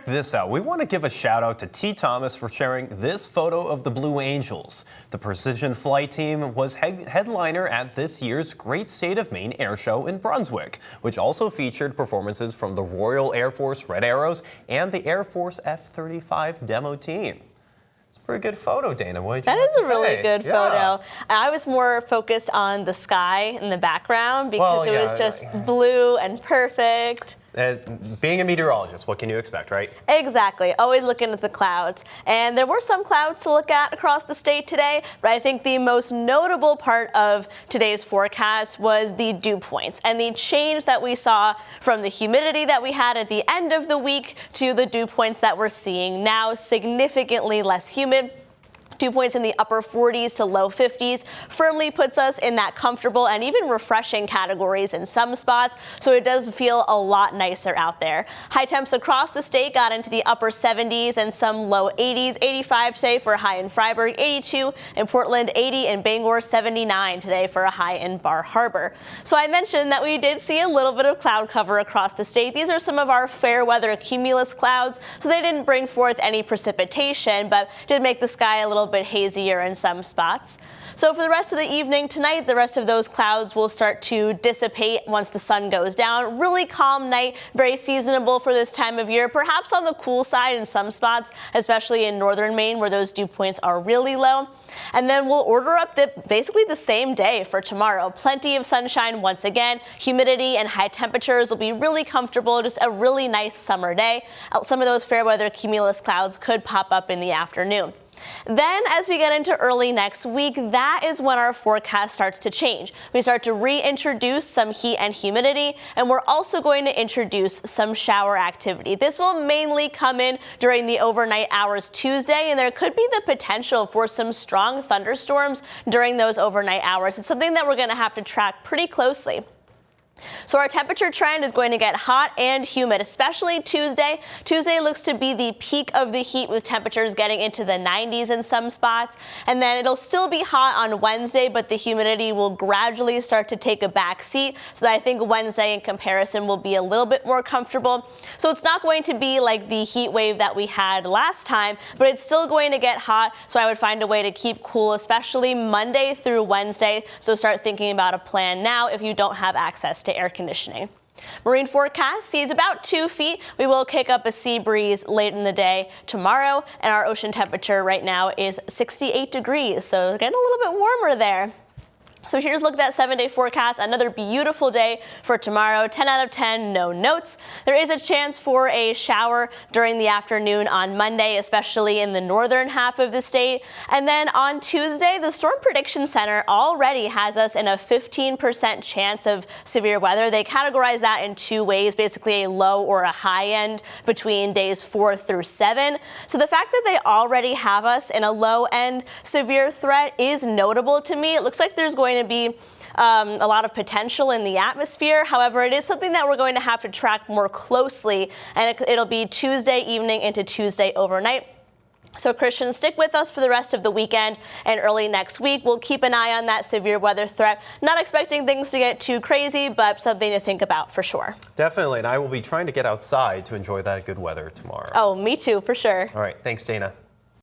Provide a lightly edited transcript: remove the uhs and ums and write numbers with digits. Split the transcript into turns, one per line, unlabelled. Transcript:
check this out. We want to give a shout out to T. Thomas for sharing this photo of the Blue Angels. The Precision Flight Team was headliner at this year's Great State of Maine Air Show in Brunswick, which also featured performances from the Royal Air Force Red Arrows and the Air Force F-35 demo team. Pretty good photo, Dana. What did you
That
have
is
to
a really
say?
good photo. I was more focused on the sky in the background because it was just blue and perfect.
Being a meteorologist, what can you expect, right?
Exactly. Always looking at the clouds. And there were some clouds to look at across the state today, but I think the most notable part of today's forecast was the dew points and the change that we saw from the humidity that we had at the end of the week to the dew points that we're seeing now, significantly less humid. Dew points in the upper 40s to low 50s firmly puts us in that comfortable and even refreshing categories in some spots, so it does feel a lot nicer out there. High temps across the state got into the upper 70s and some low 80s. 85 today for a high in Freiburg, 82 in Portland, 80 in Bangor, 79 today for a high in Bar Harbor. So I mentioned that we did see a little bit of cloud cover across the state. These are some of our fair weather cumulus clouds, so they didn't bring forth any precipitation, but did make the sky a little bit hazier in some spots. So for the rest of the evening tonight, the rest of those clouds will start to dissipate once the sun goes down. Really calm night, very seasonable for this time of year, perhaps on the cool side in some spots, especially in northern Maine where those dew points are really low. And then we'll order up basically the same day for tomorrow. Plenty of sunshine once again. Humidity and high temperatures will be really comfortable. Just a really nice summer day. Some of those fair weather cumulus clouds could pop up in the afternoon. Then as we get into early next week, that is when our forecast starts to change. We start to reintroduce some heat and humidity, and we're also going to introduce some shower activity. This will mainly come in during the overnight hours Tuesday, and there could be the potential for some strong thunderstorms during those overnight hours. It's something that we're going to have to track pretty closely. So our temperature trend is going to get hot and humid, especially Tuesday. Tuesday looks to be the peak of the heat with temperatures getting into the 90s in some spots. And then it'll still be hot on Wednesday, but the humidity will gradually start to take a back seat. So that I think Wednesday in comparison will be a little bit more comfortable. So it's not going to be like the heat wave that we had last time, but it's still going to get hot. So I would find a way to keep cool, especially Monday through Wednesday. So start thinking about a plan now if you don't have access to air conditioning. Marine forecast sees about 2 feet. We will kick up a sea breeze late in the day tomorrow, and our ocean temperature right now is 68 degrees, so getting a little bit warmer there. So here's a look at that 7-day forecast. Another beautiful day for tomorrow. 10 out of 10, no notes. There is a chance for a shower during the afternoon on Monday, especially in the northern half of the state. And then on Tuesday, the Storm Prediction Center already has us in a 15% chance of severe weather. They categorize that in 2 ways, basically a low or a high end between days 4 through 7. So the fact that they already have us in a low end severe threat is notable to me. It looks like there's going to be a lot of potential in the atmosphere. However, it is something that we're going to have to track more closely, and it'll be Tuesday evening into Tuesday overnight. So Christians, stick with us for the rest of the weekend and early next week. We'll keep an eye on that severe weather threat. Not expecting things to get too crazy, but something to think about for sure.
Definitely, and I will be trying to get outside to enjoy that good weather tomorrow.
Oh, me too, for sure.
All right, thanks, Dana.